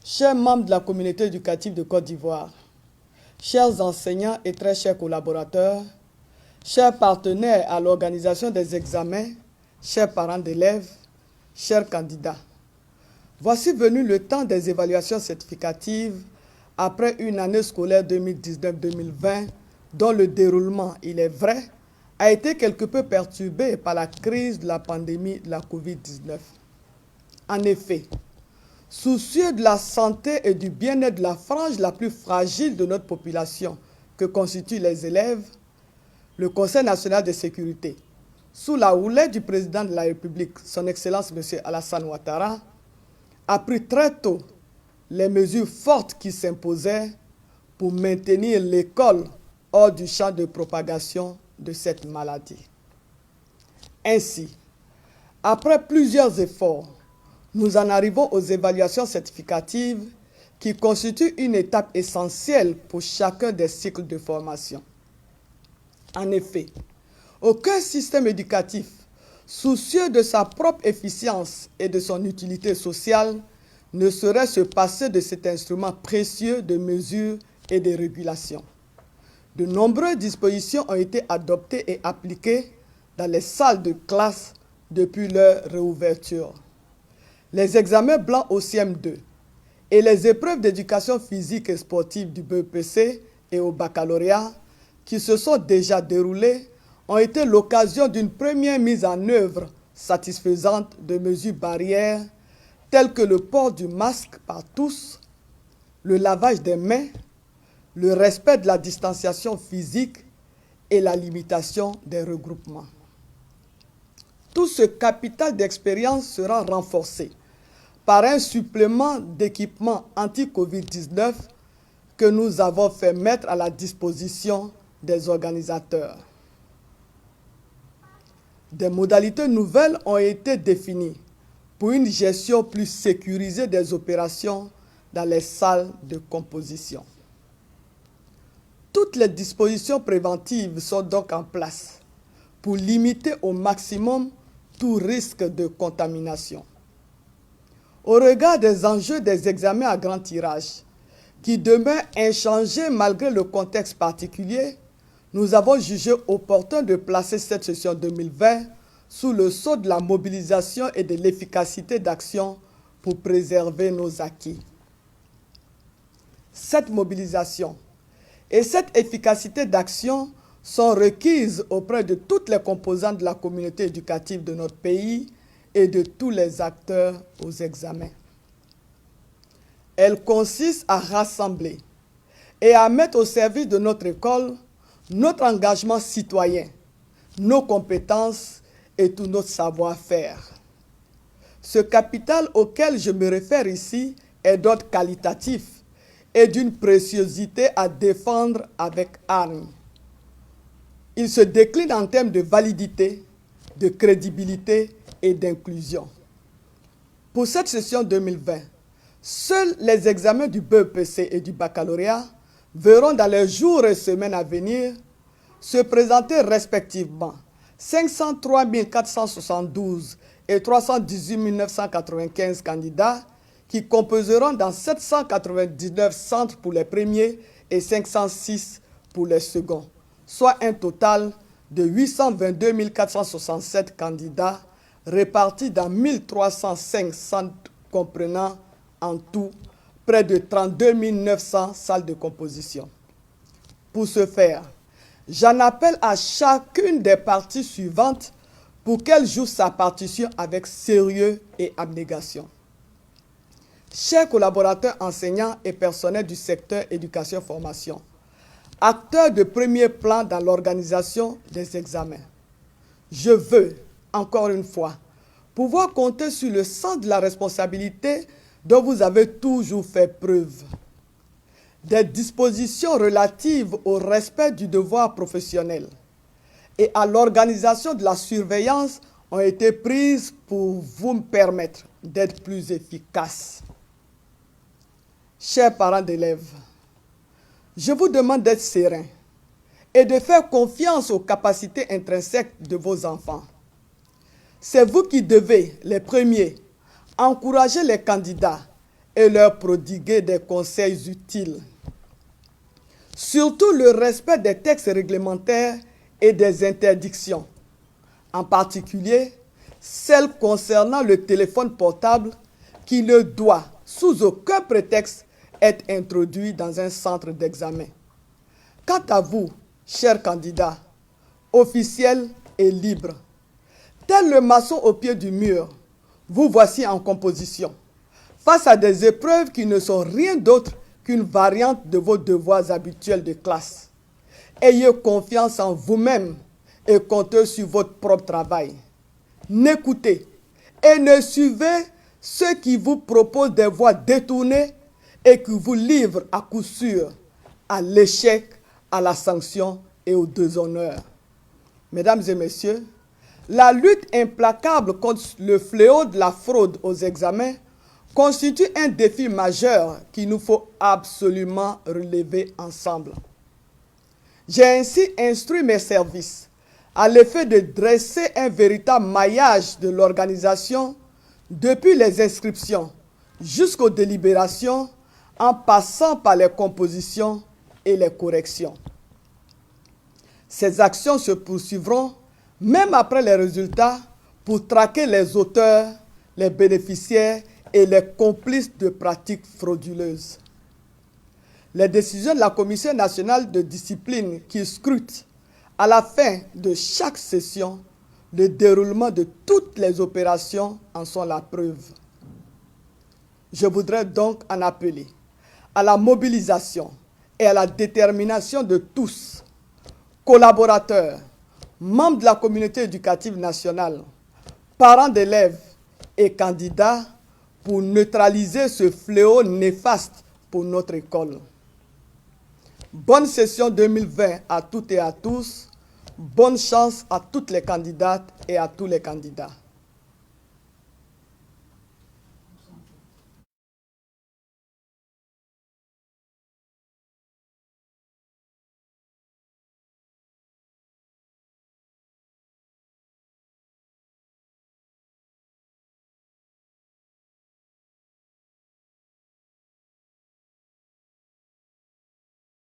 Chers membres de la communauté éducative de Côte d'Ivoire, chers enseignants et très chers collaborateurs, chers partenaires à l'organisation des examens, chers parents d'élèves, chers candidats, voici venu le temps des évaluations certificatives après une année scolaire 2019-2020 dont le déroulement, il est vrai, a été quelque peu perturbé par la crise de la pandémie de la COVID-19. En effet, soucieux de la santé et du bien-être de la frange la plus fragile de notre population que constituent les élèves, le Conseil national de sécurité, sous la houlette du président de la République, son Excellence M. Alassane Ouattara, a pris très tôt les mesures fortes qui s'imposaient pour maintenir l'école hors du champ de propagation de cette maladie. Ainsi, après plusieurs efforts, nous en arrivons aux évaluations certificatives qui constituent une étape essentielle pour chacun des cycles de formation. En effet, aucun système éducatif, soucieux de sa propre efficience et de son utilité sociale, ne saurait se passer de cet instrument précieux de mesure et de régulation. De nombreuses dispositions ont été adoptées et appliquées dans les salles de classe depuis leur réouverture. Les examens blancs au CM2 et les épreuves d'éducation physique et sportive du BEPC et au baccalauréat qui se sont déjà déroulés ont été l'occasion d'une première mise en œuvre satisfaisante de mesures barrières telles que le port du masque par tous, le lavage des mains, le respect de la distanciation physique et la limitation des regroupements. Tout ce capital d'expérience sera renforcé par un supplément d'équipements anti-Covid-19 que nous avons fait mettre à la disposition des organisateurs. Des modalités nouvelles ont été définies pour une gestion plus sécurisée des opérations dans les salles de composition. Toutes les dispositions préventives sont donc en place pour limiter au maximum tout risque de contamination. Au regard des enjeux des examens à grand tirage, qui demeurent inchangés malgré le contexte particulier, nous avons jugé opportun de placer cette session 2020 sous le sceau de la mobilisation et de l'efficacité d'action pour préserver nos acquis. Cette mobilisation et cette efficacité d'action sont requises auprès de toutes les composantes de la communauté éducative de notre pays et de tous les acteurs aux examens. Elle consiste à rassembler et à mettre au service de notre école notre engagement citoyen, nos compétences et tout notre savoir-faire. Ce capital auquel je me réfère ici est d'ordre qualitatif et d'une préciosité à défendre avec hargne. Il se décline en termes de validité, de crédibilité et d'inclusion. Pour cette session 2020, seuls les examens du BEPC et du baccalauréat verront dans les jours et semaines à venir se présenter respectivement 503 472 et 318 995 candidats qui composeront dans 799 centres pour les premiers et 506 pour les seconds, soit un total de 822 467 candidats répartis dans 1305 centres comprenant en tout près de 32 900 salles de composition. Pour ce faire, j'en appelle à chacune des parties suivantes pour qu'elle joue sa partition avec sérieux et abnégation. Chers collaborateurs enseignants et personnels du secteur éducation-formation, acteurs de premier plan dans l'organisation des examens, je veux, encore une fois, pouvoir compter sur le sens de la responsabilité dont vous avez toujours fait preuve. Des dispositions relatives au respect du devoir professionnel et à l'organisation de la surveillance ont été prises pour vous permettre d'être plus efficace. Chers parents d'élèves, je vous demande d'être sereins et de faire confiance aux capacités intrinsèques de vos enfants. C'est vous qui devez, les premiers, encourager les candidats et leur prodiguer des conseils utiles. Surtout le respect des textes réglementaires et des interdictions, en particulier celles concernant le téléphone portable qui ne doit, sous aucun prétexte, être introduit dans un centre d'examen. Quant à vous, chers candidats, officiels et libres, tel le maçon au pied du mur, vous voici en composition, face à des épreuves qui ne sont rien d'autre qu'une variante de vos devoirs habituels de classe. Ayez confiance en vous-même et comptez sur votre propre travail. N'écoutez et ne suivez ceux qui vous proposent des voies détournées et qui vous livrent à coup sûr à l'échec, à la sanction et au déshonneur. Mesdames et messieurs, la lutte implacable contre le fléau de la fraude aux examens constitue un défi majeur qu'il nous faut absolument relever ensemble. J'ai ainsi instruit mes services à l'effet de dresser un véritable maillage de l'organisation depuis les inscriptions jusqu'aux délibérations en passant par les compositions et les corrections. Ces actions se poursuivront même après les résultats pour traquer les auteurs, les bénéficiaires et les complices de pratiques frauduleuses. Les décisions de la Commission nationale de discipline qui scrute à la fin de chaque session le déroulement de toutes les opérations en sont la preuve. Je voudrais donc en appeler à la mobilisation et à la détermination de tous, collaborateurs, membres de la communauté éducative nationale, parents d'élèves et candidats pour neutraliser ce fléau néfaste pour notre école. Bonne session 2020 à toutes et à tous. Bonne chance à toutes les candidates et à tous les candidats.